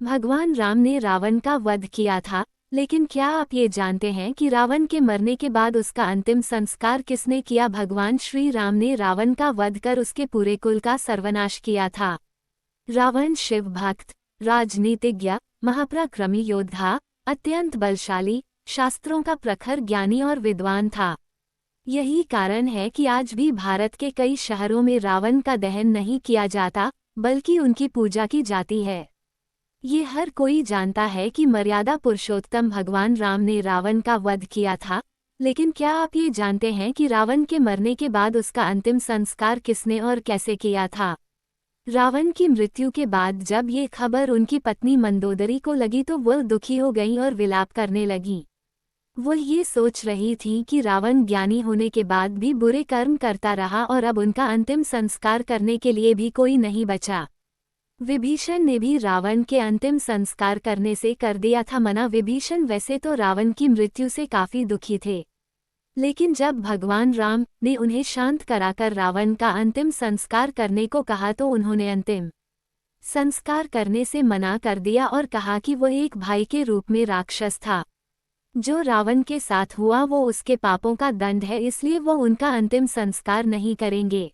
भगवान राम ने रावण का वध किया था, लेकिन क्या आप ये जानते हैं कि रावण के मरने के बाद उसका अंतिम संस्कार किसने किया? भगवान श्री राम ने रावण का वध कर उसके पूरे कुल का सर्वनाश किया था। रावण शिव भक्त, राजनीतिज्ञ, महापराक्रमी योद्धा, अत्यंत बलशाली, शास्त्रों का प्रखर ज्ञानी और विद्वान था। यही कारण है कि आज भी भारत के कई शहरों में रावण का दहन नहीं किया जाता, बल्कि उनकी पूजा की जाती है। ये हर कोई जानता है कि मर्यादा पुरुषोत्तम भगवान राम ने रावण का वध किया था, लेकिन क्या आप ये जानते हैं कि रावण के मरने के बाद उसका अंतिम संस्कार किसने और कैसे किया था? रावण की मृत्यु के बाद जब ये खबर उनकी पत्नी मंदोदरी को लगी तो वह दुखी हो गई और विलाप करने लगी। वह ये सोच रही थी कि रावण ज्ञानी होने के बाद भी बुरे कर्म करता रहा और अब उनका अंतिम संस्कार करने के लिए भी कोई नहीं बचा। विभीषण ने भी रावण के अंतिम संस्कार करने से कर दिया था मना। विभीषण वैसे तो रावण की मृत्यु से काफी दुखी थे, लेकिन जब भगवान राम ने उन्हें शांत कराकर रावण का अंतिम संस्कार करने को कहा तो उन्होंने अंतिम संस्कार करने से मना कर दिया और कहा कि वह एक भाई के रूप में राक्षस था। जो रावण के साथ हुआ वो उसके पापों का दंड है, इसलिए वो उनका अंतिम संस्कार नहीं करेंगे।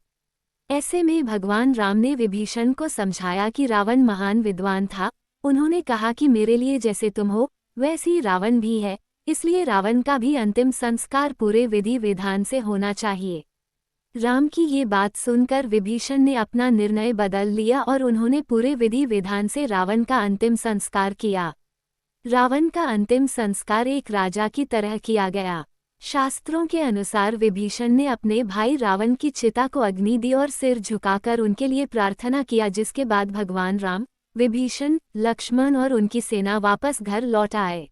ऐसे में भगवान राम ने विभीषण को समझाया कि रावण महान विद्वान था। उन्होंने कहा कि मेरे लिए जैसे तुम हो वैसे ही रावण भी है, इसलिए रावण का भी अंतिम संस्कार पूरे विधि विधान से होना चाहिए। राम की ये बात सुनकर विभीषण ने अपना निर्णय बदल लिया और उन्होंने पूरे विधि विधान से रावण का अंतिम संस्कार किया। रावण का अंतिम संस्कार एक राजा की तरह किया गया। शास्त्रों के अनुसार विभीषण ने अपने भाई रावण की चिता को अग्नि दी और सिर झुकाकर उनके लिए प्रार्थना किया, जिसके बाद भगवान राम, विभीषण, लक्ष्मण और उनकी सेना वापस घर लौट आए।